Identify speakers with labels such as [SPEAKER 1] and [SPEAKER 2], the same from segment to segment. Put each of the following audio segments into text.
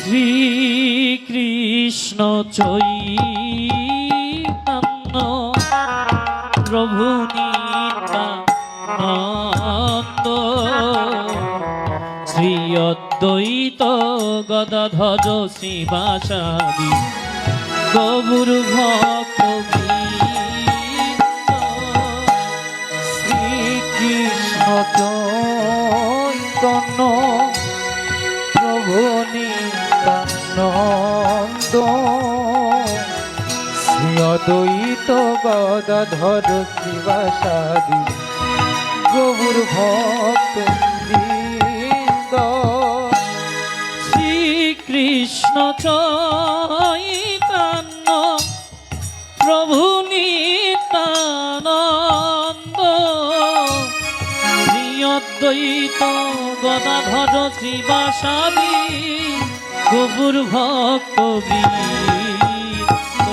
[SPEAKER 1] শ্রীকৃষ্ণ চৈতন্য প্রভু নিত্যানন্দ শ্রী অদ্বৈত গদাধর শ্রীবাসাদি গৌর ভক্ত
[SPEAKER 2] শ্রীকৃষ্ণ চৈতন্য প্রভু নিত্যানন্দ শ্রী অদ্বৈত গদাধর শিবাসাদি গৌর ভক্ত বৃন্দ।
[SPEAKER 1] শ্রীকৃষ্ণ চৈতন্য প্রভু নিত্যানন্দ শ্রী অদ্বৈত গদাধর শ্রীবাসাদি গৌর ভক্ত বৃন্দ।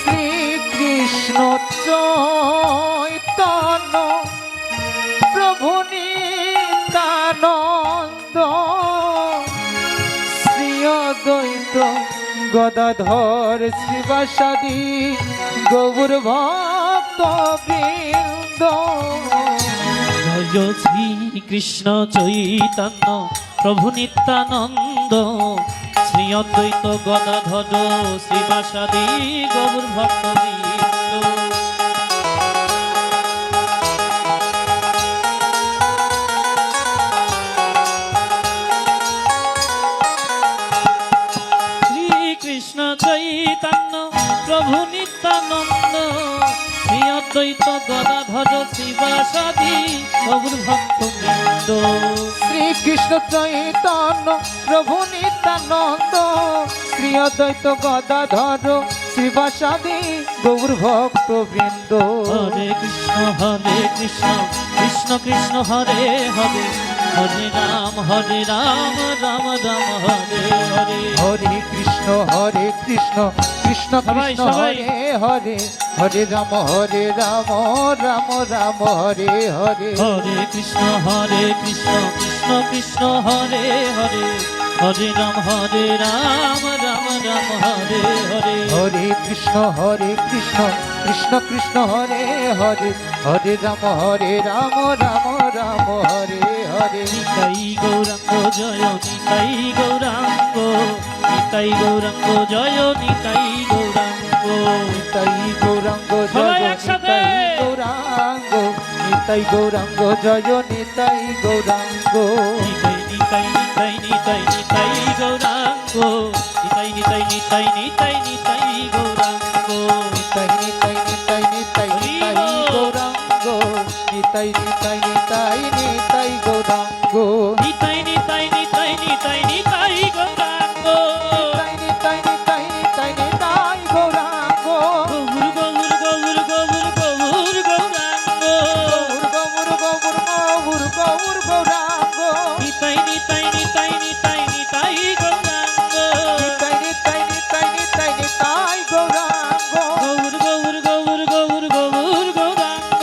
[SPEAKER 2] শ্রীকৃষ্ণ চৈতন্য প্রভু নিত্যানন্দ শ্রী অদ্বৈত গদাধর শিবাসাদি গৌর ভক্ত বৃন্দ।
[SPEAKER 1] জয় শ্রীকৃষ্ণ চৈতন্য প্রভু নিত্যানন্দ শ্রী অদ্বৈত গদাধর শ্রীবাসাদি গৌর ভক্ত বৃন্দ। শ্রীকৃষ্ণ চৈতন্য প্রভু নিত্যানন্দ শ্রী অদ্বৈত গদাধর শিবাসাদি গৌর ভক্ত বৃন্দ।
[SPEAKER 2] শ্রীকৃষ্ণ চৈতন্য প্রভু নিত্যানন্দ শ্রী অদ্বৈত গদাধর শিবাসাদি গৌর ভক্ত বৃন্দ।
[SPEAKER 1] হরে কৃষ্ণ কৃষ্ণ কৃষ্ণ হরে হরে হরে রাম রাম রাম হরে হরে।
[SPEAKER 2] হরে কৃষ্ণ কৃষ্ণ কৃষ্ণ হরে হরে হরে রাম রাম রাম হরে হরে।
[SPEAKER 1] হরে কৃষ্ণ কৃষ্ণ কৃষ্ণ হরে হরে হরে রাম রাম রাম হরে হরে।
[SPEAKER 2] হরে কৃষ্ণ কৃষ্ণ কৃষ্ণ হরে হরে হরে রাম রাম রাম হরে হরে।
[SPEAKER 1] নিতাই গৌরাঙ্গ জয় নিতাই গৌরাঙ্গ নিতাই গৌরাঙ্গ জয় নিতাই গৌরাঙ্গ।
[SPEAKER 2] নিতাই গৌরাঙ্গ
[SPEAKER 1] সবাই
[SPEAKER 2] জয়
[SPEAKER 1] একসাথে।
[SPEAKER 2] নিতাই গৌরাঙ্গ জয় নিতাই গৌরাঙ্গ।
[SPEAKER 1] নিতাই নিতাই নিতাই নিতাই নিতাই গৌরাঙ্গ নিতাই নিতাই নিতাই নিতাই নিতাই গৌরাঙ্গ।
[SPEAKER 2] নিতাই নিতাই নিতাই নিতাই নিতাই গৌরাঙ্গ নিতাই নিতাই নিতাই নিতাই গৌরাঙ্গ।
[SPEAKER 1] নিতাই নিতাই নিতাই নিতাই নিতাই গৌরাঙ্গ।
[SPEAKER 2] নিতাই নিতাই নিতাই নিতাই নিতাই গৌরাঙ্গ।
[SPEAKER 1] গৌর গৌর গৌর গৌর গৌর গৌরাঙ্গ।
[SPEAKER 2] গৌর গৌর গৌর গৌর গৌরাঙ্গ।
[SPEAKER 1] নিতাই নিতাই নিতাই নিতাই নিতাই গৌরাঙ্গ।
[SPEAKER 2] নিতাই নিতাই নিতাই নিতাই নিতাই গৌরাঙ্গ।
[SPEAKER 1] গৌর গৌর গৌর গৌর গৌর গৌরাঙ্গ।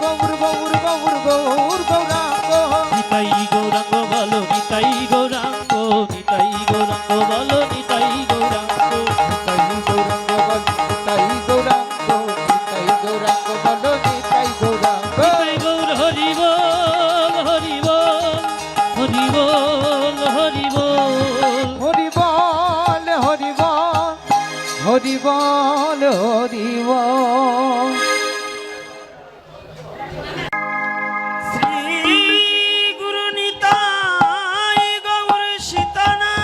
[SPEAKER 2] গৌর গৌর গৌর গৌর গৌরাঙ্গ।
[SPEAKER 1] নিতাই গৌরাঙ্গ বলো নিতাই গৌরাঙ্গ নিতাই গৌরাঙ্গ বলো নিতাই গৌরাঙ্গ।
[SPEAKER 2] নিতাই গৌরাঙ্গ বল নিতাই গৌরাঙ্গ নিতাই গৌরাঙ্গ বলো নিতাই গৌরাঙ্গ।
[SPEAKER 1] নিতাই গৌর হরি বল হরি বল হরি বল হরি বল।
[SPEAKER 2] হরি বল হরি বল হরি বল হরি বল।
[SPEAKER 1] শ্রী গুরু নিতাই গৌর সীতানা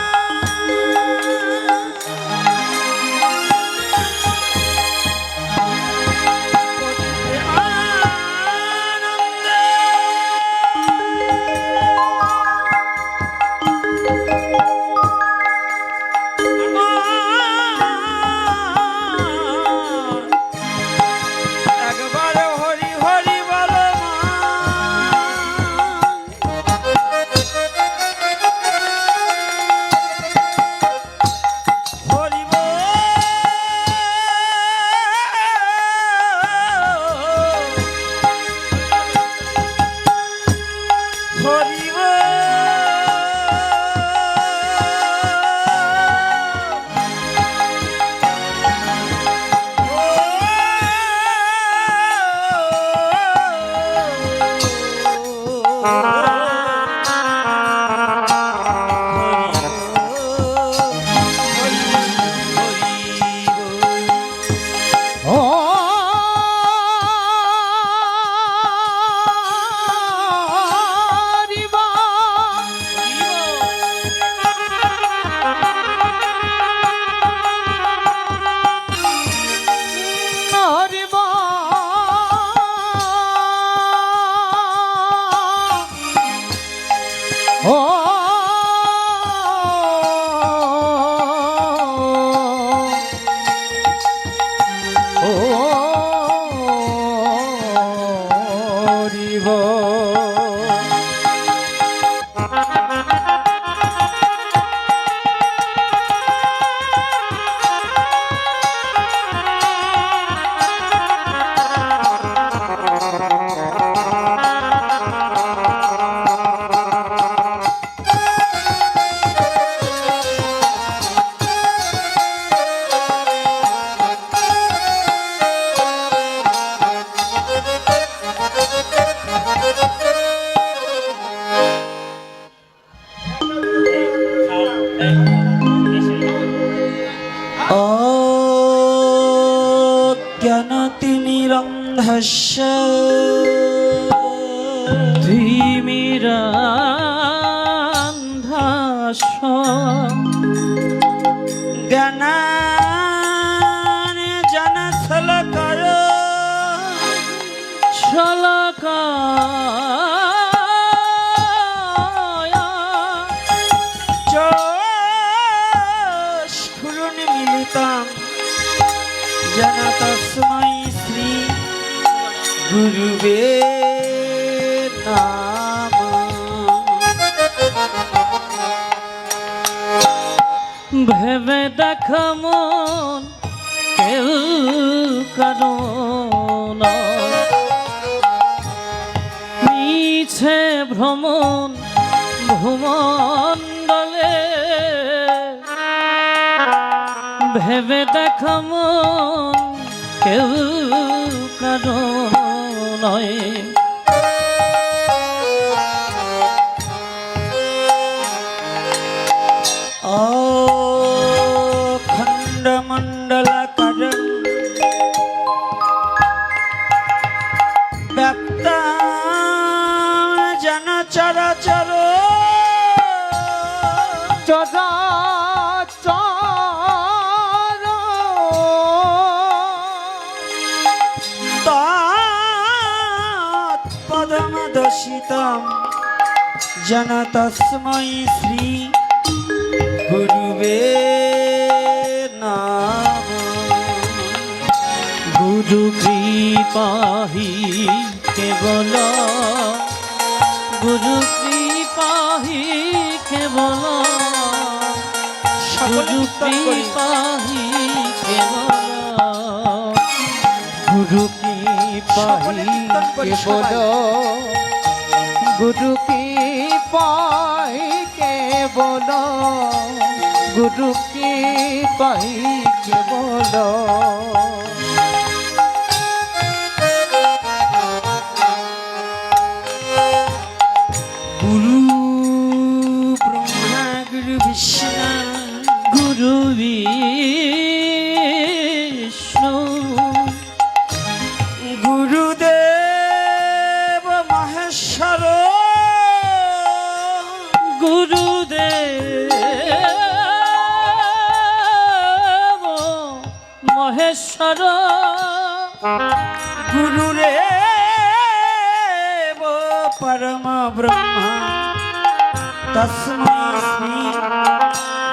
[SPEAKER 3] মহস্য
[SPEAKER 1] ধীমিরান্ধাস
[SPEAKER 3] জ্ঞানান জন ছলকর चक्षुरुन्मिलितं येन तस्मै श्री गुरुवे नमः।
[SPEAKER 1] ভেবে দেখ মন কেউ কারো মিছে ভ্রমণ ভূমণ্ডলে ভেবে দেখ মন কেউ কারো নয়
[SPEAKER 3] खण्डमण्डलकरं व्याप्तं जन चराचर तत्पदमदशितं जन तस्मै श्री गुरुवे नमः।
[SPEAKER 1] গুরু কৃপাহি কেবল গুরু কৃপাহি কেবল গুরু কৃপাহি কেবল গুরু কৃপাহি
[SPEAKER 2] কেবল গুরু কি পাই কেবল গুরু কি পাই কেবল
[SPEAKER 3] गुरु ब्रह्मा गुरु विष्णु
[SPEAKER 1] গুরু বিষ্ণু
[SPEAKER 3] गुरुदेव महेश्वर
[SPEAKER 1] গুরুদেব মহেশ্বর
[SPEAKER 3] गुरुरेव परम ब्रह्म तस्मै श्री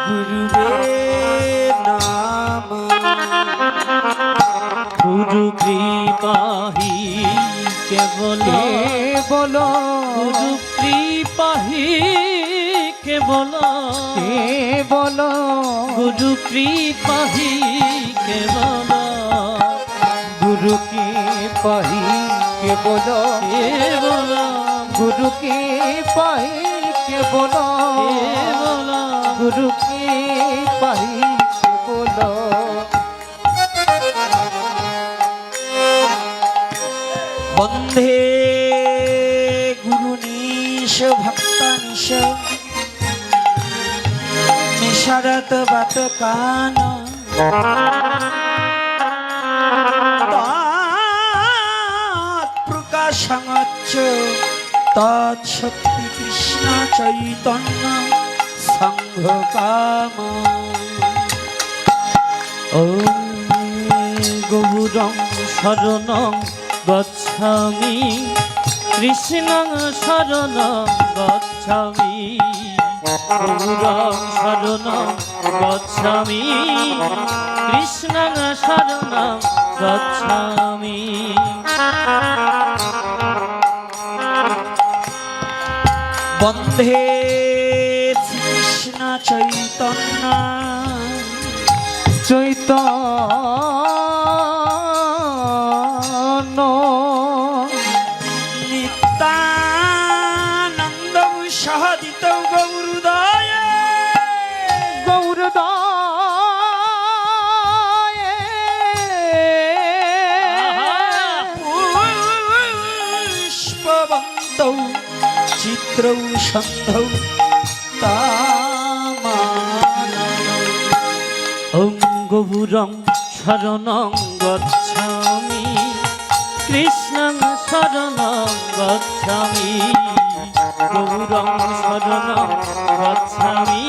[SPEAKER 3] गुरुवे नमः।
[SPEAKER 1] গুরু কৃপাহি কেবল
[SPEAKER 2] কেবল
[SPEAKER 1] গুরু কৃপাহি কেবল
[SPEAKER 2] কেবল
[SPEAKER 1] গুরু কৃপাহি কেবল
[SPEAKER 2] গুরু কি পাই কেবল
[SPEAKER 1] কেবল
[SPEAKER 2] গুরু কি পাই কেবল
[SPEAKER 1] কেবল
[SPEAKER 2] গুরু কি পাই কেবল
[SPEAKER 3] বন্ধে গুরুনিশ ভক্তানিশ নিশারত বাত কান প্রকাশাঙ্গচ্চ তৎশক্তি কৃষ্ণ চৈতন্য সংঘ কাম।
[SPEAKER 1] ওম গৌরং শরণং গচ্ছামি কৃষ্ণং শরণং গচ্ছামি গৌরং শরণং গচ্ছামি কৃষ্ণং শরণং গচ্ছামি।
[SPEAKER 3] বন্ধে শ্রীকৃষ্ণ চৈতন্য
[SPEAKER 2] চৈতন্য
[SPEAKER 3] নিত্যানন্দ সহদিত গৌরুদয়
[SPEAKER 2] গৌরদয়
[SPEAKER 3] পুষ্পবন্ত চিত্রৌ সন্ধৌ তামানয়ৌ।
[SPEAKER 1] ওম গৌরং শরণং গচ্ছামি কৃষ্ণং শরণং গচ্ছামি গৌরং শরণং গচ্ছামি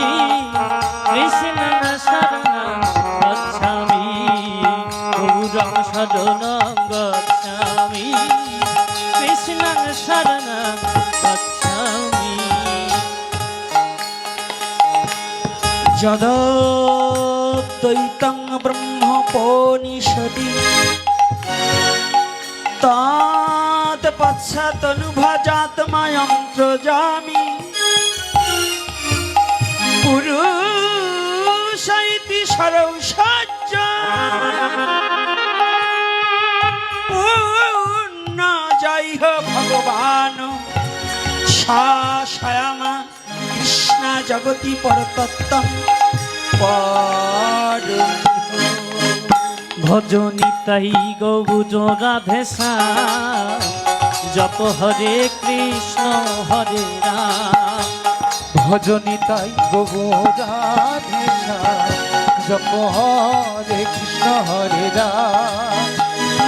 [SPEAKER 1] কৃষ্ণং শরণং গচ্ছামি গৌরং শরণং গচ্ছামি কৃষ্ণং শরণং গচ্ছামি
[SPEAKER 3] যদদ্বৈতং ব্রহ্মোপনিষদি तात पश्चादनुभजात्मयं त्रजामि पुरुष इति सरौषाच्च पूर्णजैः भगवान् शासयामा कृष्ण जगति परतत्त्वं परम्
[SPEAKER 1] ভজ নিতাই গৌর রাধে শ্যাম জপ হরে কৃষ্ণ হরে রাম
[SPEAKER 2] ভজনিতাই গোবরাধে জপ হরে কৃষ্ণ হরে রাম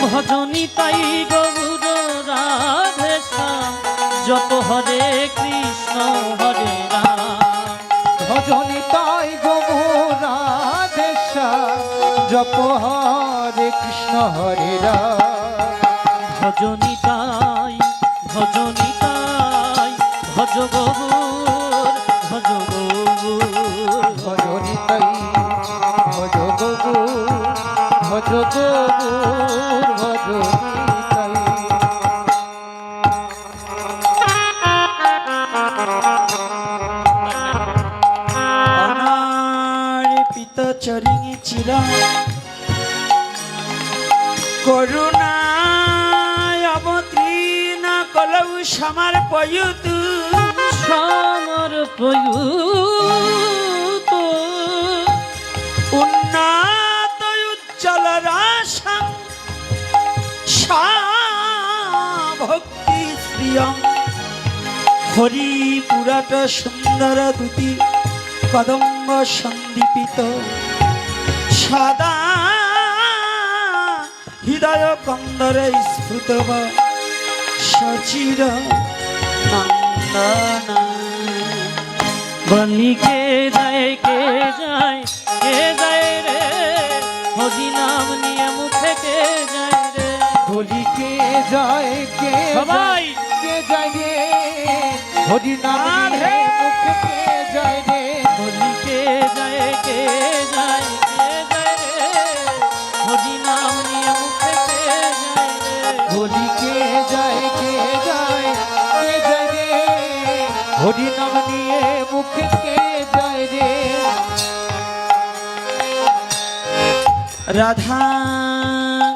[SPEAKER 1] ভজ নিতাই গৌর রাধে শ্যাম জপ হরে কৃষ্ণ হরে রাম
[SPEAKER 2] ভজনিতাই গোবরাধে জপ হরে কৃষ্ণ হরে রাম
[SPEAKER 1] ভজ নিতাই ভজ নিতাই ভজ গৌর ভজ গৌর
[SPEAKER 2] ভজনিতাই ভজ গোবর ভজ গোবর ভজনিতাই
[SPEAKER 3] অনার্পিত চরিণী চিরা করুণায় অবতীর্ণ কলৌ সমর্পয়তু
[SPEAKER 1] সমর্পয়ুত
[SPEAKER 3] উন্নত উজ্জ্বল রাসং সা ভক্তি শ্রিয়ম হরিপুরাট সুন্দর দুতি কদম্ব সন্দীপিত সদা হৃদয় কন্দরে স্ফুত সচির নন্দন
[SPEAKER 1] বলি কে যায় রে হরি নাম নিয়ে মুখে কে যায় রে
[SPEAKER 2] বলি কে যায় কে
[SPEAKER 1] সবাই
[SPEAKER 2] কে যায় রে হরি নাম রে মুখে কে যায় রে
[SPEAKER 1] বলি কে যায় রে হরি নাম নিয়ে মুখে কে যায় রে
[SPEAKER 2] বলি কে যায় রে হরি নাম নিয়ে মুখে কে যায় রে
[SPEAKER 3] রাধা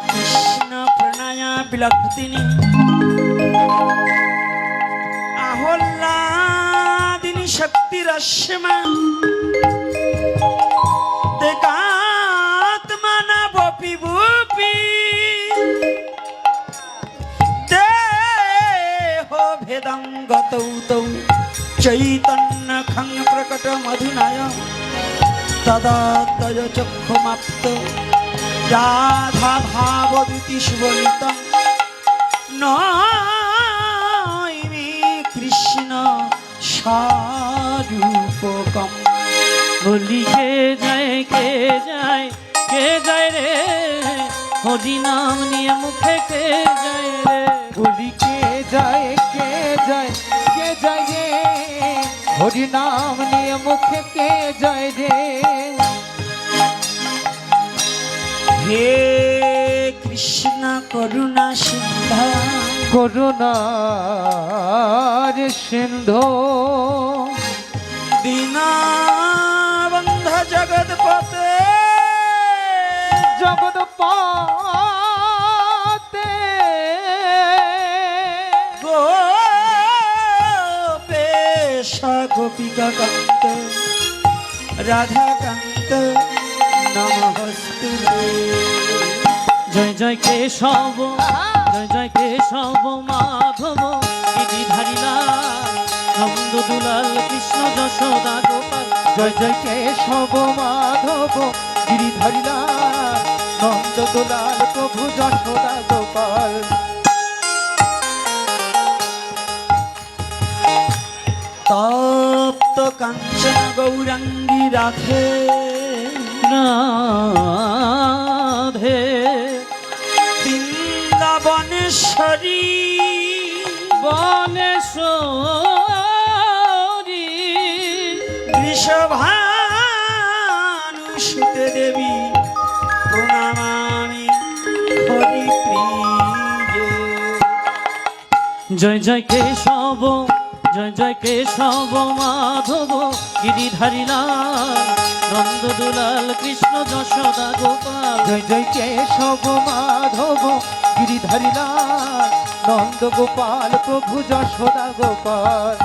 [SPEAKER 3] কৃষ্ণ প্রণয়া বিলক্ষিনী আহ্লাদিনী শক্তি রশ্মা দেকাত্মনা বপি বুপি দেহ ভেদং গতৌ তৌ চৈতন্য খং প্রকট মধুনায় তদতয় চক্ষুমাপ্ত রাধা ভাবদূতি সুবলিত নৈমি কৃষ্ণ স্বরূপকম
[SPEAKER 1] বলি কে যায় রে হরি নাম নিয়ে মুখে কে যায় রে
[SPEAKER 2] বলি কে যায় রে হরি নাম নিয়ে মুখে কে যায় রে
[SPEAKER 3] হে কৃষ্ণ করুণা সিন্ধা
[SPEAKER 2] করুণার সিন্ধু
[SPEAKER 3] দীনবন্ধ জগৎপতে
[SPEAKER 2] জগৎপতে
[SPEAKER 3] গোপেশ গোপিকা কান্ত রাধাকান্ত নমস্তে
[SPEAKER 1] জয় জয় কেশব মাধব গিরিধারীলা নন্দ দুলাল কৃষ্ণ যশোদা গোপাল
[SPEAKER 2] জয় জয় কেশব মাধব গিরিধারীলাল নন্দ দুলাল প্রভু যশোদা গোপাল
[SPEAKER 3] তপ্ত কাঞ্চন গৌরাঙ্গী রাখে
[SPEAKER 1] রাধে
[SPEAKER 3] বৃন্দাবনেশ্বরী
[SPEAKER 1] বনেশ্বরী
[SPEAKER 3] বৃষভানুসুতে দেবী প্রণামামি হরি প্রিয়ে।
[SPEAKER 1] জয় জয় কেশব, জয় জয় কেশব মাধব গিরিধারী লাল নন্দ দুলাল কৃষ্ণ যশোদা গোপাল।
[SPEAKER 2] জয় জয় কেশব মাধব গিরিধারী লাল নন্দ গোপাল প্রভু যশোদা গোপাল।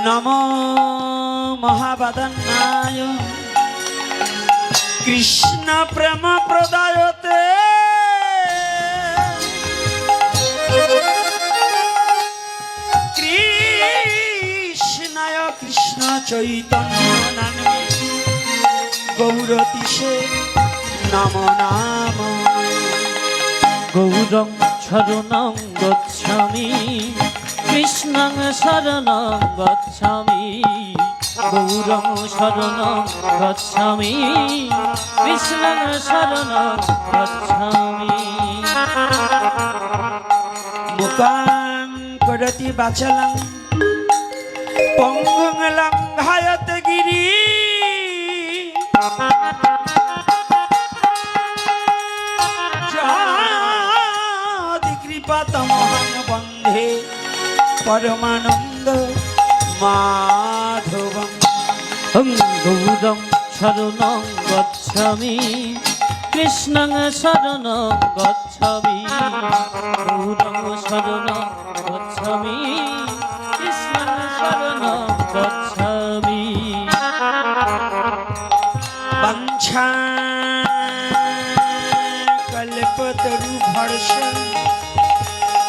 [SPEAKER 3] নম মহাবদন্নায় কৃষ্ণ প্রেম প্রদায়তে কৃষ্ণায় কৃষ্ণ চৈতন্য নামে গৌরতিষে নম নাম।
[SPEAKER 1] গৌরং শরণং গচ্ছামি কৃষ্ণং শরণং গচ্ছামি। গৌরং শরণং গচ্ছামি কৃষ্ণং শরণং গচ্ছামি।
[SPEAKER 3] মুকাং করতি বাচলং পঙ্গুং লঙ্ঘায়ত গিরি যাদি কৃপাতমহং বন্ধে পরমানন্দ মাধবম।
[SPEAKER 1] গৌরং শরণং গচ্ছামি কৃষ্ণং শরণং গচ্ছামি। গৌরং শরণং গচ্ছামি কৃষ্ণং শরণং গচ্ছামি।
[SPEAKER 3] বঞ্ছা কল্পতরু ভর্ষণ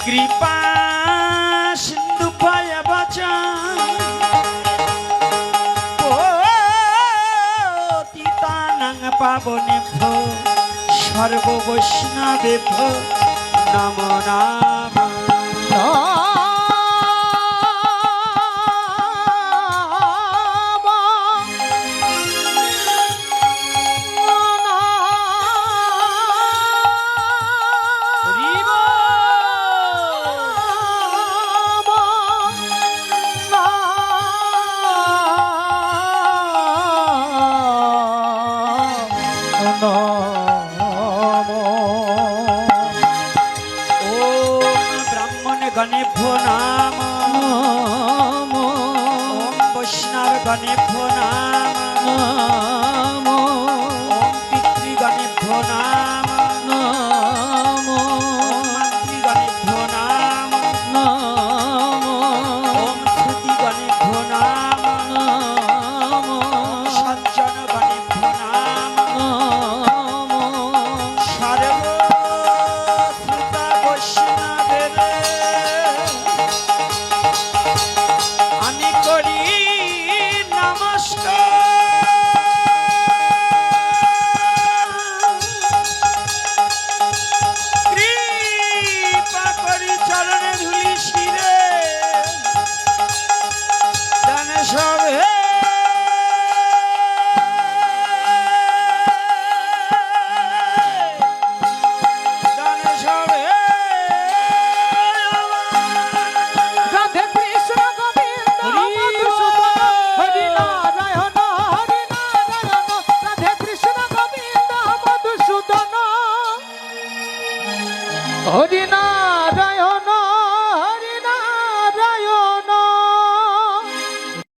[SPEAKER 3] কৃপা সিন্ধু পায় বচা পতিতানাং পাবনেভ্যো সর্ব বৈষ্ণবেভ্যো নমো নমঃ। গণেভ্যো নাম, ওম বৈষ্ণব গণেভ্যো নাম।